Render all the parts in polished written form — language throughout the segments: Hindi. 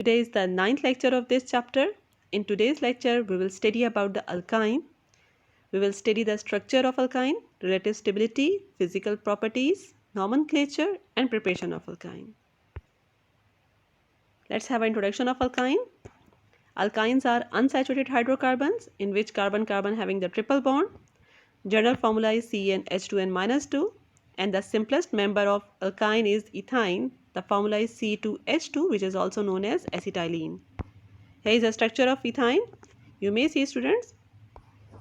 Today is the 9th lecture of this chapter. In today's lecture, we will study about the alkyne. We will study the structure of alkyne, relative stability, physical properties, nomenclature, and preparation of alkyne. Let's have an introduction of alkyne. Alkynes are unsaturated hydrocarbons in which carbon-carbon having the triple bond. General formula is CnH2n-2, and the simplest member of alkyne is ethyne. The formula is C2H2, which is also known as acetylene. Here is the structure of ethyne. You may see, students,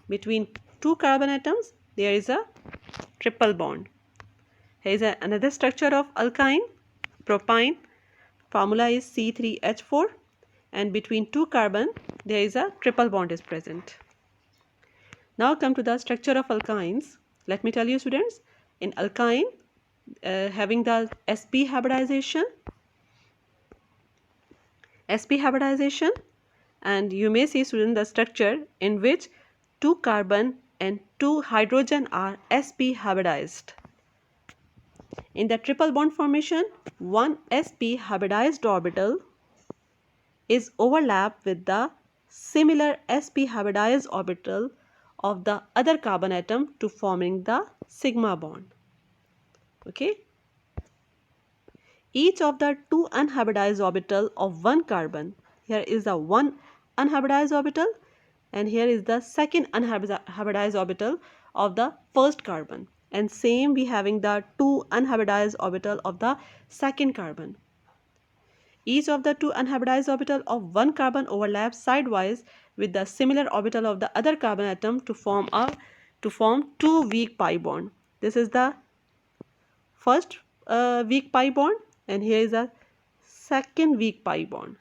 between two carbon atoms there is a triple bond. Here is another structure of alkyne, propyne. Formula is C3H4, and between two carbon there is a triple bond is present. Now come to the structure of alkynes. Let me tell you, students, in alkyne having the sp hybridization, and you may see, student, the structure in which two carbon and two hydrogen are sp hybridized. In the triple bond formation, one sp hybridized orbital is overlapped with the similar sp hybridized orbital of the other carbon atom to forming the sigma bond. Okay. Each of the two unhybridized orbital of one carbon, here is the one unhybridized orbital and here is the second unhybridized orbital of the first carbon, and same we having the two unhybridized orbital of the second carbon. Each of the two unhybridized orbital of one carbon overlaps sidewise with the similar orbital of the other carbon atom to form two weak pi bond. This is the first weak pi bond, and here is a second weak pi bond.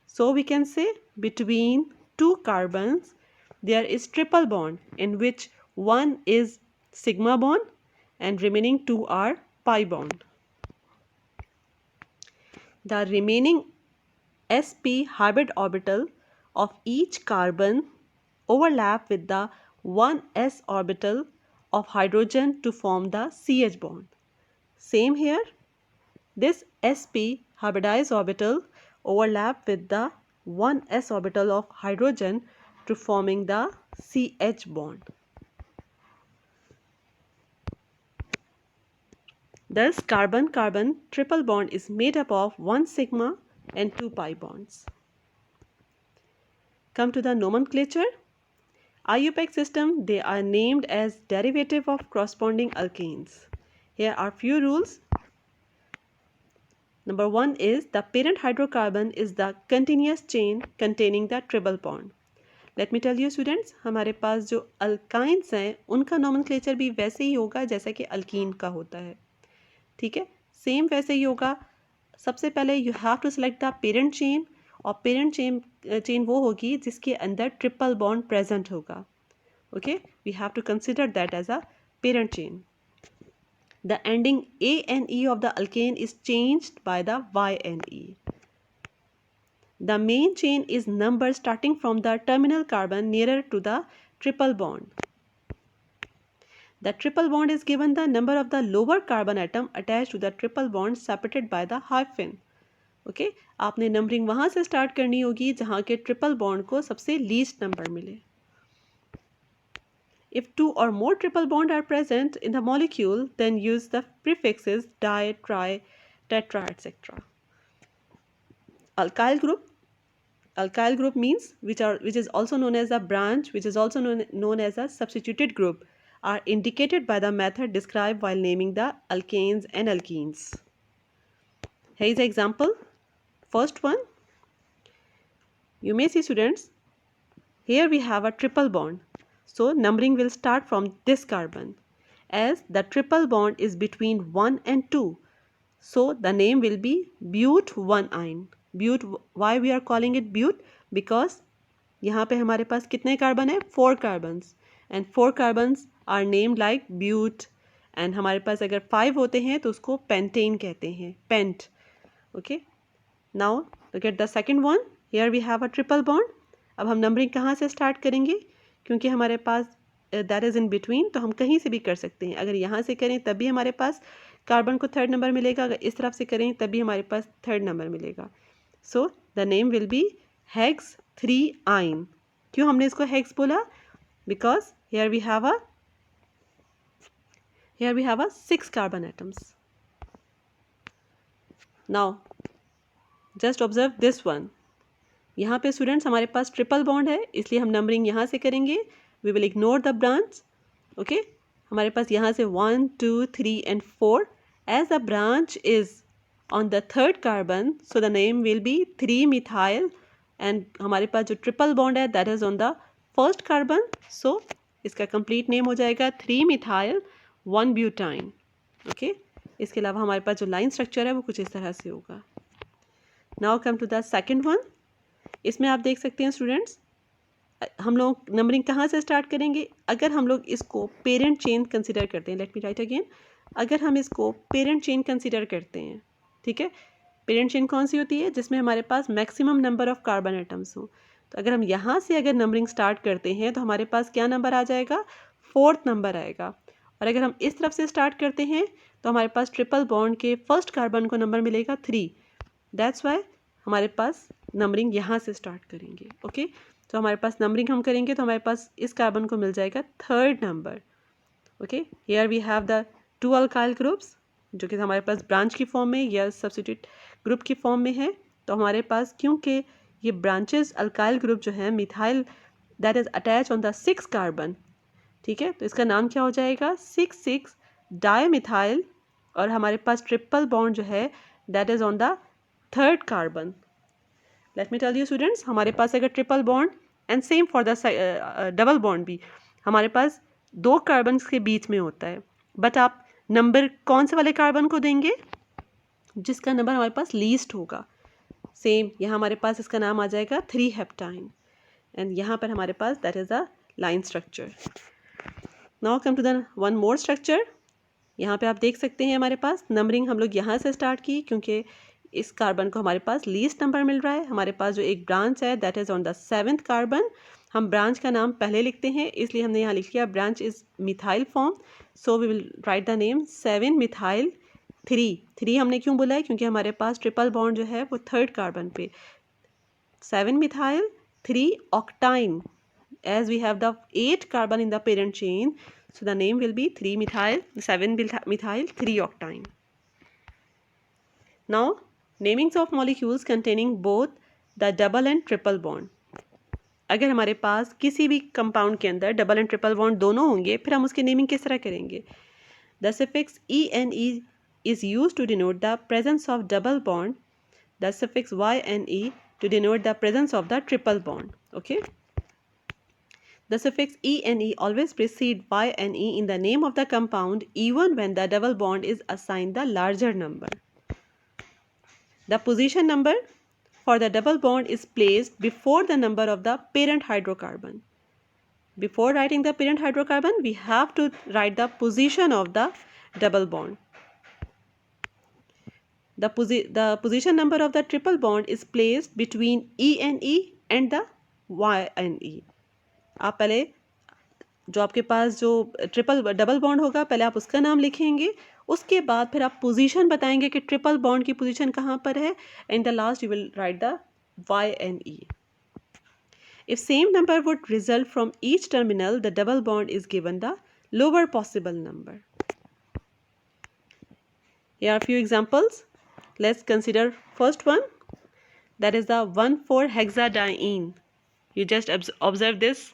So we can say between two carbons there is triple bond in which one is sigma bond and remaining two are pi bond. The remaining sp hybrid orbital of each carbon overlap with the 1s orbital of hydrogen to form the CH bond. Same here, this sp hybridized orbital overlap with the 1s orbital of hydrogen to forming the CH bond. Thus, carbon-carbon triple bond is made up of 1 sigma and 2 pi bonds. Come to the nomenclature. IUPAC system, they are named as derivative of corresponding alkanes. Here are few rules. Number 1 is the parent hydrocarbon is the continuous chain containing the triple bond. Let me tell you, students, हमारे पास जो alkynes हैं उनका nomenclature भी वैसे ही होगा जैसा कि alkene का होता है. ठीक है, सेम वैसे ही होगा. सबसे पहले you have to select the parent chain, और parent chain वो होगी जिसके अंदर triple bond present होगा. Okay, we have to consider that as a parent chain. The ending A and E of the alkane is changed by the Y and E. The main chain is numbered starting from the terminal carbon nearer to the triple bond. The triple bond is given the number of the lower carbon atom attached to the triple bond separated by the hyphen. Okay, आपने नंबरिंग वहाँ से स्टार्ट करनी होगी जहाँ के ट्रिपल बॉन्ड को सबसे लीस्ट नंबर मिले. If two or more triple bonds are present in the molecule, then use the prefixes di, tri, tetra, etc. Alkyl group means which is also known as a branch, which is also known as a substituted group, are indicated by the method described while naming the alkanes and alkenes. Here is an example. First one, you may see, students, here we have a triple bond. So numbering will start from this carbon, as the triple bond is between 1 and 2. So the name will be but1-ine. But, why we are calling it but? Because यहाँ पे हमारे पास कितने कार्बन है? 4 carbons, and 4 carbons are named like but, and हमारे पास अगर 5 होते हैं तो उसको pentane कहते हैं, pent. Okay. Now look at the second one. Here we have a triple bond. अब हम नंबरिंग कहाँ से स्टार्ट करेंगे? क्योंकि हमारे पास दैट इज़ इन बिटवीन, तो हम कहीं से भी कर सकते हैं. अगर यहाँ से करें तब भी हमारे पास कार्बन को थर्ड नंबर मिलेगा, अगर इस तरफ से करें तब भी हमारे पास थर्ड नंबर मिलेगा. सो the name will B hex 3-ine. क्यों हमने इसको हेक्स बोला? Because here we have a 6 carbon atoms. Now just observe this one. यहाँ पे स्टूडेंट्स हमारे पास ट्रिपल बॉन्ड है, इसलिए हम नंबरिंग यहाँ से करेंगे. We will ignore the branch. Okay, हमारे पास यहाँ से 1 2 3 and 4. As the branch is on the third carbon, so the name will be 3-methyl. And हमारे पास जो ट्रिपल बॉन्ड है that is on the first carbon, so इसका कंप्लीट नेम हो जाएगा 3-methyl 1-butene. ओके, इसके अलावा हमारे पास जो लाइन स्ट्रक्चर है वो कुछ इस तरह से होगा. Now come to the second one. इसमें आप देख सकते हैं स्टूडेंट्स, हम लोग नंबरिंग कहाँ से स्टार्ट करेंगे? अगर हम लोग इसको पेरेंट चेन कंसिडर करते हैं, लेट मी राइट अगेन. अगर हम इसको पेरेंट चेन कंसिडर करते हैं, ठीक है, पेरेंट चेन कौन सी होती है? जिसमें हमारे पास maximum number of carbon atoms हो. तो अगर हम यहाँ से अगर नंबरिंग स्टार्ट करते हैं तो हमारे पास क्या नंबर आ जाएगा? 4th नंबर आएगा. और अगर हम इस तरफ से स्टार्ट करते हैं तो हमारे पास ट्रिपल बॉन्ड के फर्स्ट कार्बन को नंबर मिलेगा 3. दैट्स वाई हमारे पास नंबरिंग यहाँ से स्टार्ट करेंगे. ओके, तो हमारे पास नंबरिंग हम करेंगे तो हमारे पास इस कार्बन को मिल जाएगा 3rd number. Okay, here we have the 2 alkyl groups जो कि हमारे पास ब्रांच की फॉर्म में या सब्स्टिट्यूट ग्रुप की फॉर्म में है. तो हमारे पास क्योंकि ये ब्रांचेस अल्काइल ग्रुप जो है methyl that is attach on the 6 carbon, ठीक है, तो इसका नाम क्या हो जाएगा? 6,6 डाईमिथाइल. और हमारे पास ट्रिपल बॉन्ड जो है that is on the 3rd carbon. Let me tell you students, हमारे पास अगर triple bond and same for the double bond भी हमारे पास 2 कार्बन के बीच में होता है, बट आप नंबर कौन से वाले कार्बन को देंगे? जिसका नंबर हमारे पास लीस्ट होगा. सेम यहाँ हमारे पास इसका नाम आ जाएगा 3-heptine. एंड यहाँ पर हमारे पास that is a line structure. Now come to the one more structure. यहाँ पे आप देख सकते हैं हमारे पास नंबरिंग हम लोग यहाँ से स्टार्ट की क्योंकि इस कार्बन को हमारे पास लीस्ट नंबर मिल रहा है. हमारे पास जो एक ब्रांच है that is on the 7th carbon. हम ब्रांच का नाम पहले लिखते हैं, इसलिए हमने यहाँ लिख लिया branch is methyl form, so we will write the name 7-methyl 3. 3 हमने क्यों बोला है? क्योंकि हमारे पास ट्रिपल बॉन्ड जो है वो 3rd कार्बन पे. 7-methyl 3-octine. As we have the 8 carbon in the parent chain, so the name will be 3-methyl 7-methyl 3-octine. Now namings of molecules containing both the double and triple bond. अगर हमारे पास किसी भी कंपाउंड के अंदर डबल एंड ट्रिपल बॉन्ड दोनों होंगे, फिर हम उसकी नेमिंग किस तरह करेंगे? The suffix ene is used to denote the presence of double bond. The suffix yne to denote the presence of the triple bond. Okay. The suffix ene always precedes yne in the name of the compound even when the double bond is assigned the larger number. The position number for the double bond is placed before the number of the parent hydrocarbon. Before writing the parent hydrocarbon, we have to write the position of the double bond. The position number of the triple bond is placed between ene and the yne. आप पहले जो आपके पास जो डबल बॉन्ड होगा पहले आप उसका नाम लिखेंगे, उसके बाद फिर आप पोजीशन बताएंगे कि ट्रिपल बॉन्ड की पोजीशन कहाँ पर है. In the last you will write the yne. If same number would result from each terminal, the double bond is given the lower possible number. Here are a few examples. Let's consider first one, that is the 1,4-hexadiene. You just observe this.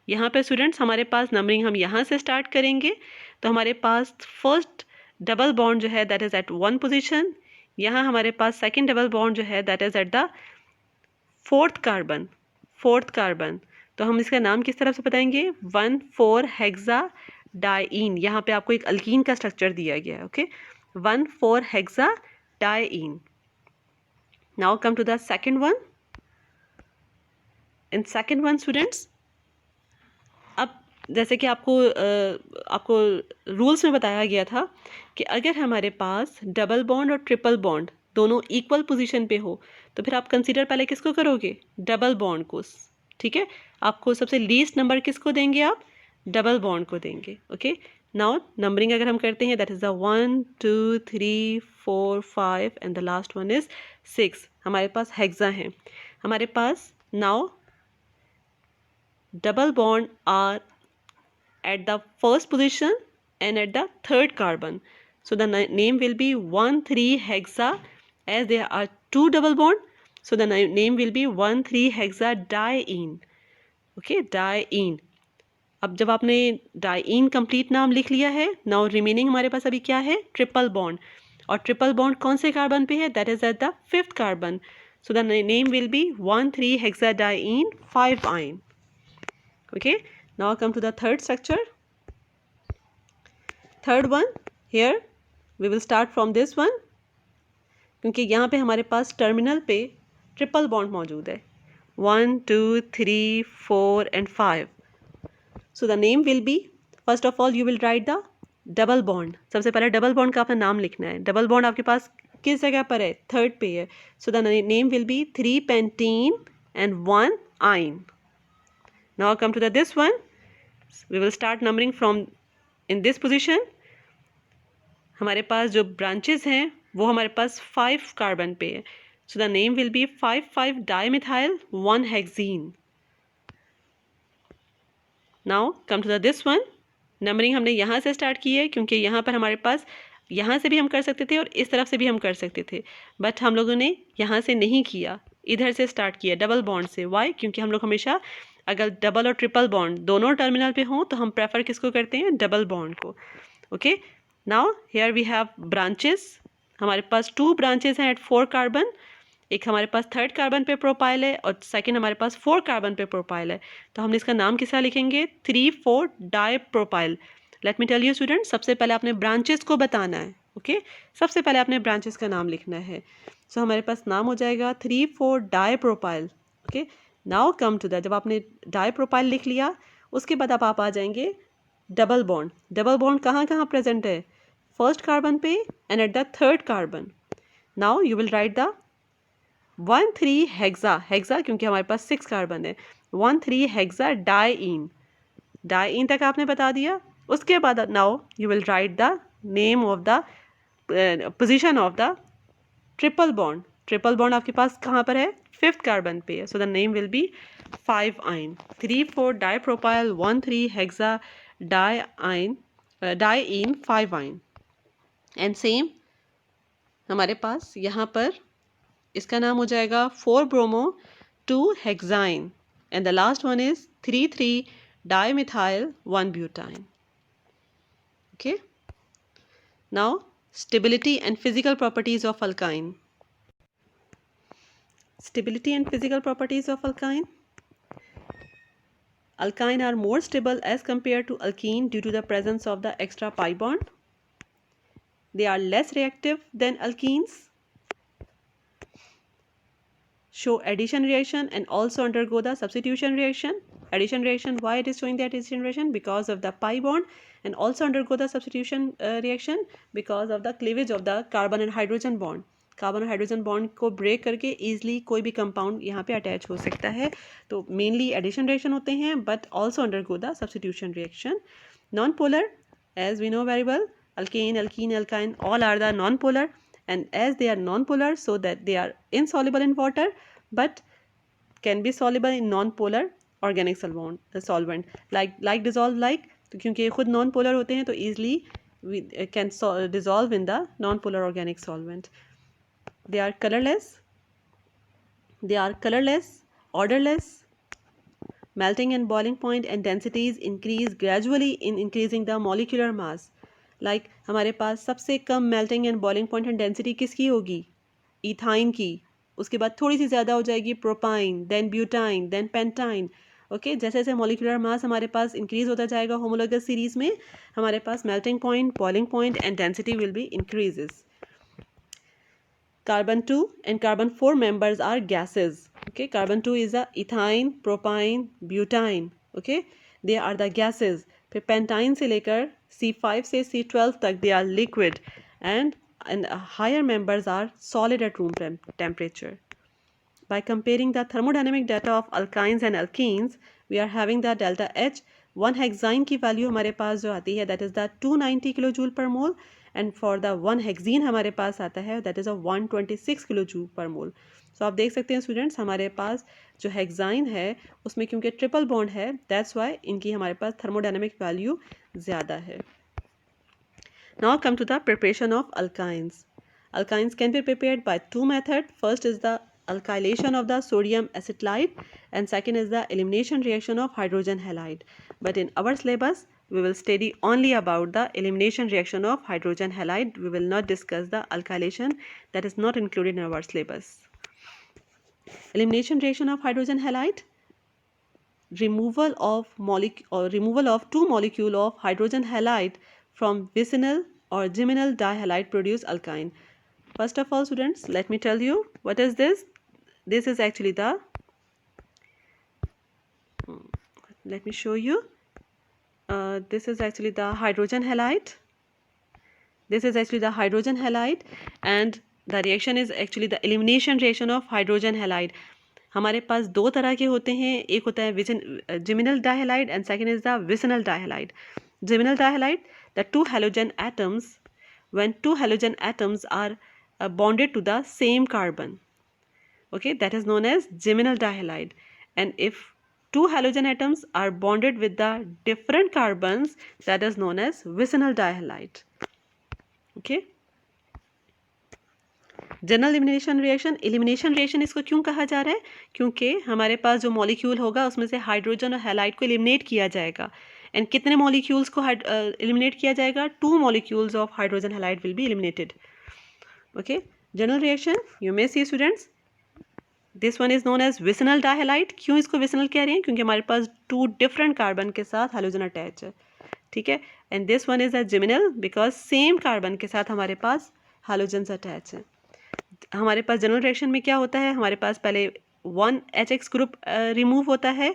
यहाँ पे स्टूडेंट्स हमारे पास नंबरिंग हम यहाँ से स्टार्ट करेंगे तो हमारे पास फर्स्ट डबल बॉन्ड जो है दैट इज़ एट 1 पोजीशन. यहाँ हमारे पास सेकंड डबल बॉन्ड जो है that is at the 4th carbon. तो हम इसका नाम किस तरह से बताएंगे? 1,4-hexadiene. यहाँ पे आपको एक अल्कीन का स्ट्रक्चर दिया गया है. Okay, 1,4-hexadiene. Now come to the second one. In second one students, अब जैसे कि आपको रूल्स में बताया गया था कि अगर हमारे पास डबल बॉन्ड और ट्रिपल बॉन्ड दोनों इक्वल पोजीशन पे हो तो फिर आप कंसीडर पहले किसको करोगे? डबल बॉन्ड को. ठीक है, आपको सबसे लीस्ट नंबर किसको देंगे? आप डबल बॉन्ड को देंगे. ओके, नाउ नंबरिंग अगर हम करते हैं that is the 1 2 3 4 5 and the last one is 6. हमारे पास हेक्सा है, हमारे पास now double bond are at the first position and at the third carbon. So the name will be 1,3-hexa, as there are two double bond. So the name will be 1,3-hexadiene. Okay, diene. अब जब आपने डाइईन कंप्लीट नाम लिख लिया है, नाउ रिमेनिंग हमारे पास अभी क्या है, ट्रिपल बॉन्ड. और ट्रिपल बॉन्ड कौन से कार्बन पे है, that is at the fifth carbon. So the name will B 1,3-hexadiene 5-ine. Okay, now come to the third structure. Third one, here we will start from this one, क्योंकि यहाँ पे हमारे पास टर्मिनल पे ट्रिपल बॉन्ड मौजूद है, 1 2 3 4 and 5. So the name will be, first of all you will write the double bond. सबसे पहले डबल बॉन्ड का अपना नाम लिखना है. डबल बॉन्ड आपके पास किस जगह पर है, थर्ड पे है. So the name will B 3-pentene and 1-ine. Now come to the this one. We will start numbering from in this position. हमारे पास जो ब्रांचेस हैं वो हमारे पास 5 कार्बन पे है. So the name will be 5,5-dimethyl 1-hexene. Now come to the this one. Numbering हमने यहाँ से स्टार्ट की है, क्योंकि यहाँ पर हमारे पास यहाँ से भी हम कर सकते थे और इस तरफ से भी हम कर सकते थे, बट हम लोगों ने यहाँ से नहीं किया, इधर से स्टार्ट किया डबल बॉन्ड से. वाई, क्योंकि हम लोग हमेशा अगर डबल और ट्रिपल बॉन्ड दोनों टर्मिनल पे हों तो हम प्रेफर किसको करते हैं, डबल बॉन्ड को. Okay, now here we have branches. हमारे पास 2 ब्रांचेस हैं एट 4 कार्बन. एक हमारे पास थर्ड कार्बन पे प्रोपाइल है और सेकंड हमारे पास 4 कार्बन पे प्रोपाइल है. तो हमने इसका नाम किस तरह लिखेंगे, three four dipropyl. Let me tell you student, सबसे पहले आपने ब्रांचेस को बताना है. ओके, सबसे पहले आपने ब्रांचेस का नाम लिखना है. सो हमारे पास नाम हो जाएगा three four dipropyl. Okay, now come to that. जब आपने डाइप्रोपाइल लिख लिया उसके बाद आप आ जाएंगे डबल बॉन्ड. डबल बॉन्ड कहाँ कहाँ प्रेजेंट है, फर्स्ट कार्बन पे and at the third carbon. Now you will write the 1,3-hexa, hexa क्योंकि हमारे पास 6 कार्बन है, 1,3-hexadiene. डाइईन तक आपने बता दिया. उसके बाद now you will write the name of the position of the triple bond. Triple bond आपके पास कहाँ पर है, फिफ्थ कार्बन पे है. So the name will B 5-ine. 3,4-dipropyl 1,3-hexadiene diene 5-ine. And same हमारे पास यहाँ पर इसका नाम हो जाएगा 4-bromo 2-hexine and the last one is 3,3-dimethyl 1-butene. Okay, now stability and physical properties of alkyne. Stability and physical properties of alkyne. Alkyne are more stable as compared to alkene due to the presence of the extra pi bond. They are less reactive than alkenes, show addition reaction and also undergo the substitution reaction. Addition reaction, why it is showing the addition reaction, because of the pi bond, and also undergo the substitution reaction because of the cleavage of the carbon and hydrogen bond. Carbon और हाइड्रोजन बॉन्ड को ब्रेक करके ईजिली कोई भी कंपाउंड यहाँ पे अटैच हो सकता है. तो मेनली एडिशन रिएक्शन होते हैं, but also undergo the substitution reaction. Non polar, as we know very well, alkane, alkene, alkyne all are the non-polar, and as they are non-polar so that they are insoluble in water but can be soluble in non-polar organic solvent like dissolve like. तो क्योंकि खुद non-polar होते हैं तो easily we can dissolve in the non-polar organic solvent. They are colorless, odorless. Melting and boiling point and densities increase gradually in increasing the molecular mass. Like हमारे पास सबसे कम melting and boiling point and density किसकी होगी, इथाइन की. उसके बाद थोड़ी सी ज़्यादा हो जाएगी propyne, then butyne, then pentyne. Okay, जैसे जैसे मॉलिक्यूलर मास हमारे पास इंक्रीज होता जाएगा होमोलोगस सीरीज में, हमारे पास melting point, boiling point and density will be increases. Carbon 2 and carbon 4 members are gases. Okay, carbon 2 is a ethine, propine, butane. Okay, they are the gases. फिर पेंटाइन से लेकर C5 से C12 तक they are liquid, and higher members are solid at room temperature. By comparing the thermodynamic data of alkynes and alkenes, we are having the delta H. 1-hexine की वैल्यू हमारे पास जो आती है that is the 290 किलोजूल पर मोल, and for the 1-hexene हमारे पास आता है that is a 126 किलोजूल पर मोल. सो आप देख सकते हैं स्टूडेंट्स, हमारे पास जो हेक्साइन है उसमें क्योंकि ट्रिपल बॉन्ड है, दैट्स वाई इनकी हमारे पास थर्मोडायनेमिक वैल्यू ज़्यादा है. Now come to the preparation of alkynes. Alkynes can be prepared by two methods. First is the alkylation of the sodium acetylide and second is the elimination reaction of hydrogen halide. But in our syllabus, we will study only about the elimination reaction of hydrogen halide. We will not discuss the alkylation, that is not included in our syllabus. Elimination reaction of hydrogen halide, removal of two molecule of hydrogen halide from vicinal or geminal dihalide produce alkyne. First of all students, let me tell you what is this. This is actually the, let me show you, this is actually the hydrogen halide. This is actually the hydrogen halide and the reaction is actually the elimination reaction of hydrogen halide. हमारे पास दो तरह के होते हैं, एक होता है geminal dihalide and second is the vicinal dihalide. Geminal dihalide, the two halogen atoms, when two halogen atoms are bonded to the same carbon, okay, that is known as geminal dihalide. And if two halogen atoms are bonded with the different carbons, that is known as vicinal dihalide. Okay. General elimination reaction इसको क्यों कहा जा रहा है? क्योंकि हमारे पास जो मॉलिक्यूल होगा उसमें से हाइड्रोजन और हैलाइड को एलिमिनेट किया जाएगा. एंड कितने मॉलिक्यूल्स को एलिमिनेट किया जाएगा? 2 molecules of hydrogen halide will be eliminated. Okay. General reaction you may see students, this one is known as vicinal dihalide. क्यों इसको विसिनल कह रहे हैं? क्योंकि हमारे पास 2 डिफरेंट कार्बन के साथ हाइड्रोजन अटैच है. ठीक है. And this one is a geminal because same carbon के साथ हमारे पास हाइड्रोजन अटैच है. हमारे पास जनरल रिएक्शन में क्या होता है? हमारे पास पहले 1HX ग्रुप रिमूव होता है,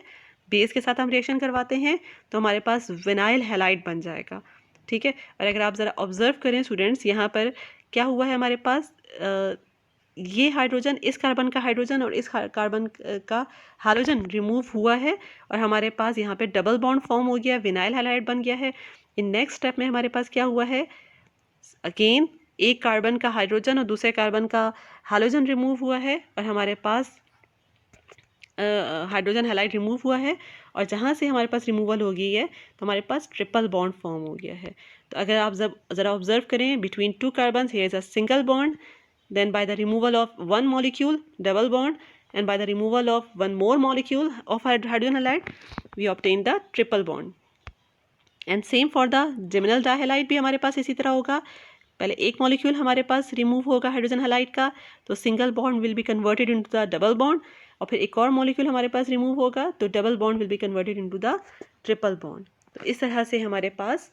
बेस के साथ हम रिएक्शन करवाते हैं तो हमारे पास विनाइल हैलाइड बन जाएगा. ठीक है. और अगर आप ज़रा ऑब्जर्व करें स्टूडेंट्स, यहाँ पर क्या हुआ है हमारे पास, ये हाइड्रोजन, इस कार्बन का हाइड्रोजन और इस कार्बन का हाइड्रोजन रिमूव हुआ है और हमारे पास यहाँ पे डबल बॉन्ड फॉर्म हो गया, विनाइल हैलाइड बन गया है. इन नेक्स्ट स्टेप में हमारे पास क्या हुआ है, अगेन एक कार्बन का हाइड्रोजन और दूसरे कार्बन का हाइड्रोजन रिमूव हुआ है और हमारे पास हाइड्रोजन हैलाइड रिमूव हुआ है. और जहाँ से हमारे पास रिमूवल हो गई है तो हमारे पास ट्रिपल बॉन्ड फॉर्म हो गया है. तो अगर आप ज़रा ऑब्जर्व करें, between two carbon here is a single bond, then by the removal of one molecule, double bond, and by the removal of one more molecule of hydrogen halide, we obtain the triple bond. And same for the geminal dihalide भी हमारे पास इसी तरह होगा. पहले एक मॉलिक्यूल हमारे पास रिमूव होगा हाइड्रोजन हैलाइड का, तो single bond will be converted into the double bond. और फिर एक और मॉलिक्यूल हमारे पास रिमूव होगा तो double bond will be converted into the triple bond. तो इस तरह से हमारे पास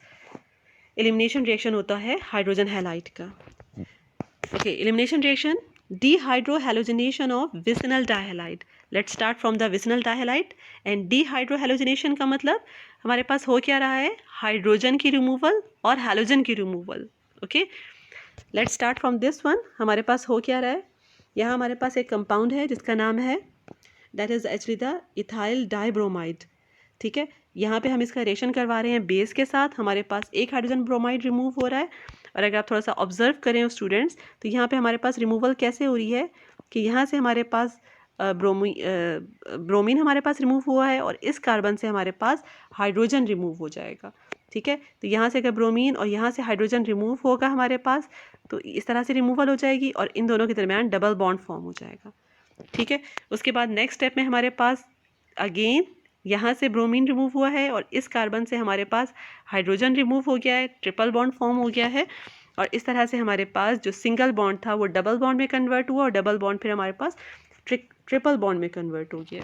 एलिमिनेशन रिएक्शन होता है हाइड्रोजन हैलाइड का. Okay, elimination reaction, dehydrohalogenation of vicinal dihalide. Let's start from the vicinal dihalide. And dehydrohalogenation का मतलब हमारे पास हो क्या रहा है, हाइड्रोजन की रिमूवल और हैलोजन की removal. Okay, let's start from this one. हमारे पास हो क्या रहा है, यहाँ हमारे पास एक कंपाउंड है जिसका नाम है, that is actually the ethyl dibromide. ठीक है. यहाँ पे हम इसका रिएक्शन करवा रहे हैं बेस के साथ. हमारे पास एक हाइड्रोजन ब्रोमाइड रिमूव हो रहा है और अगर आप थोड़ा सा ऑब्जर्व करें स्टूडेंट्स तो यहाँ पे हमारे पास रिमूवल कैसे हो रही है कि यहाँ से हमारे पास ब्रोमीन हमारे पास रिमूव हुआ है और इस कार्बन से हमारे पास हाइड्रोजन रिमूव हो जाएगा. ठीक है. तो यहाँ से अगर ब्रोमीन और यहाँ से हाइड्रोजन रिमूव होगा हमारे पास, तो इस तरह से रिमूवल हो जाएगी और इन दोनों के दरमियान डबल बॉन्ड फॉर्म हो जाएगा. ठीक है. उसके बाद नेक्स्ट स्टेप में हमारे पास अगेन यहाँ से ब्रोमीन रिमूव हुआ है और इस कार्बन से हमारे पास हाइड्रोजन रिमूव हो गया है, ट्रिपल बॉन्ड फॉर्म हो गया है और इस तरह से हमारे पास जो सिंगल बॉन्ड था वो डबल बॉन्ड में कन्वर्ट हुआ और डबल बॉन्ड फिर हमारे पास ट्रिपल बॉन्ड में कन्वर्ट हो गया.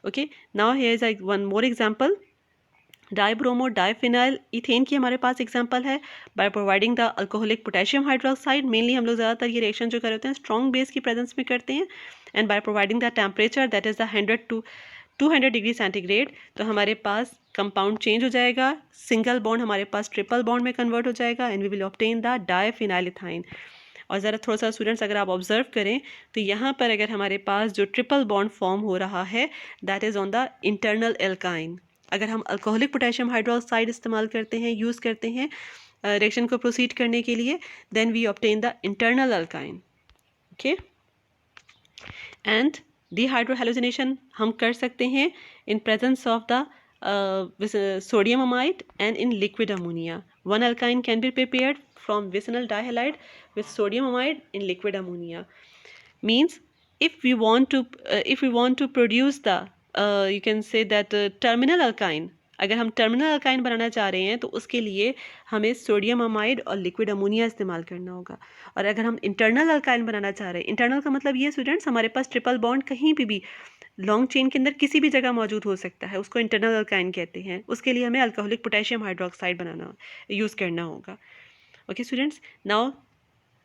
Okay. Now here is one more example, dibromo diphenyl ethane की हमारे पास एग्जांपल है. By providing the alcoholic potassium hydroxide, mainly हम लोग ज़्यादातर ये रिएक्शन जो करते हैं स्ट्रॉन्ग बेस की प्रेजेंस में करते हैं. And by providing the temperature that is the 100 to 200 degree centigrade, तो हमारे पास कंपाउंड चेंज हो जाएगा, सिंगल बॉन्ड हमारे पास ट्रिपल बॉन्ड में कन्वर्ट हो जाएगा and we will obtain the diphenyl ethyne. और ज़रा थोड़ा सा स्टूडेंट्स अगर आप ऑब्जर्व करें तो यहाँ पर अगर हमारे पास जो ट्रिपल बॉन्ड फॉर्म हो रहा है that is on the internal alkyne. अगर हम अल्कोहलिक पोटेशियम हाइड्रोक्साइड इस्तेमाल करते हैं, यूज़ करते हैं रिएक्शन को प्रोसीड करने के लिए, then we obtain the internal alkyne. Okay. And dehydrohalogenation हम कर सकते हैं in presence of the sodium amide and in liquid ammonia. One alkyne can be prepared from vicinal dihalide with sodium amide in liquid ammonia. Means if we want to produce the you can say that terminal alkyne, अगर हम टर्मिनल अल्काइन बनाना चाह रहे हैं तो उसके लिए हमें सोडियम अमाइड और लिक्विड अमोनिया इस्तेमाल करना होगा। और अगर हम इंटरनल अल्काइन बनाना चाह रहे हैं, इंटरनल का मतलब ये स्टूडेंट्स हमारे पास ट्रिपल बॉन्ड कहीं भी लॉन्ग चेन के अंदर किसी भी जगह मौजूद हो सकता है, उसको इंटरनल अल्काइन कहते हैं। उसके लिए हमें अल्कोहलिक पोटेशियम हाइड्रोक्साइड बनाना यूज़ करना होगा। Okay students, now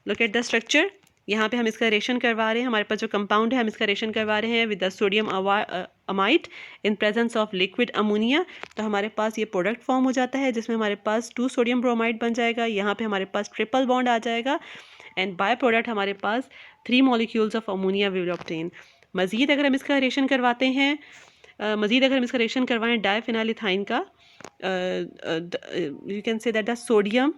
look at the structure. यहाँ पे हम इसका रेशन करवा रहे हैं, हमारे पास जो कंपाउंड है हम इसका रेशन करवा रहे हैं with the sodium amide in presence of liquid ammonia. तो हमारे पास ये प्रोडक्ट फॉर्म हो जाता है जिसमें हमारे पास 2 सोडियम ब्रोमाइड बन जाएगा, यहाँ पे हमारे पास ट्रिपल बॉन्ड आ जाएगा एंड बाय प्रोडक्ट हमारे पास 3 molecules of ammonia will obtain. मज़ीद अगर हम इसका रेशन करवाते हैं, मज़ीद अगर हम इसका रेशन करवाएं डाइफिनाइलिथाइन का, you can say that the sodium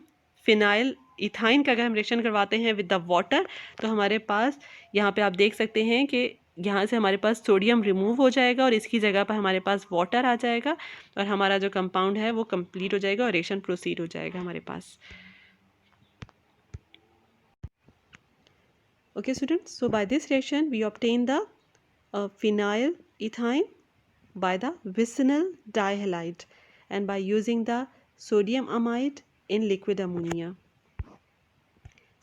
phenyl ethyne का अगर हम रिएक्शन करवाते हैं विद द वाटर, तो हमारे पास यहाँ पे आप देख सकते हैं कि यहाँ से हमारे पास सोडियम रिमूव हो जाएगा और इसकी जगह पर हमारे पास वाटर आ जाएगा और हमारा जो कंपाउंड है वो कंप्लीट हो जाएगा और रिएक्शन प्रोसीड हो जाएगा हमारे पास। Okay students, so by this reaction we obtain the phenyl ethyne by the vicinal dihalide and by using the sodium amide in liquid ammonia.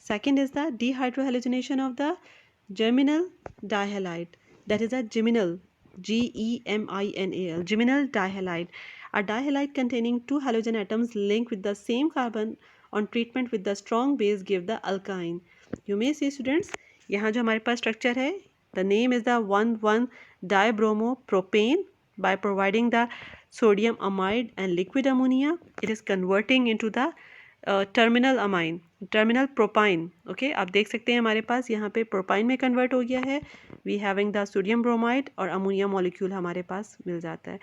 Second is the dehydrohalogenation of the geminal dihalide, that is a geminal, Geminal, geminal dihalide. A dihalide containing 2 halogen atoms linked with the same carbon on treatment with the strong base give the alkyne. You may see students, यहाँ जो हमारे पास structure है, the name is the 1,1-dibromopropane. By providing the sodium amide and liquid ammonia, it is converting into the terminal amine, terminal propyne. Okay, आप देख सकते हैं हमारे पास यहाँ पे प्रोपाइन में कन्वर्ट हो गया है। We having the sodium bromide और अमोनिया मॉलिक्यूल हमारे पास मिल जाता है।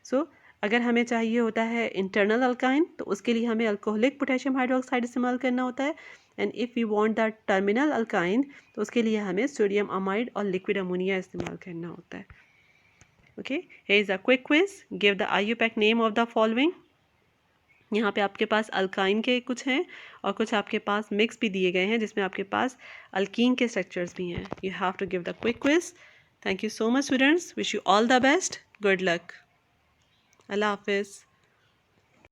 सो अगर हमें चाहिए होता है इंटरनल अल्काइन तो उसके लिए हमें अल्कोहलिक पोटेशियम हाइड्रोक्साइड इस्तेमाल करना होता है and if we want the terminal alkyne तो उसके लिए हमें सोडियम अमाइड और लिक्विड अमोनिया इस्तेमाल करना होता है। Okay, here is a quick quiz, give the IUPAC name of the following. यहाँ पे आपके पास अल्काइन के कुछ हैं और कुछ आपके पास मिक्स भी दिए गए हैं जिसमें आपके पास अल्कीन के स्ट्रक्चर्स भी हैं। You have to give the quick quiz. Thank you so much students, wish you all the best, good luck, अल्लाह हाफिज़।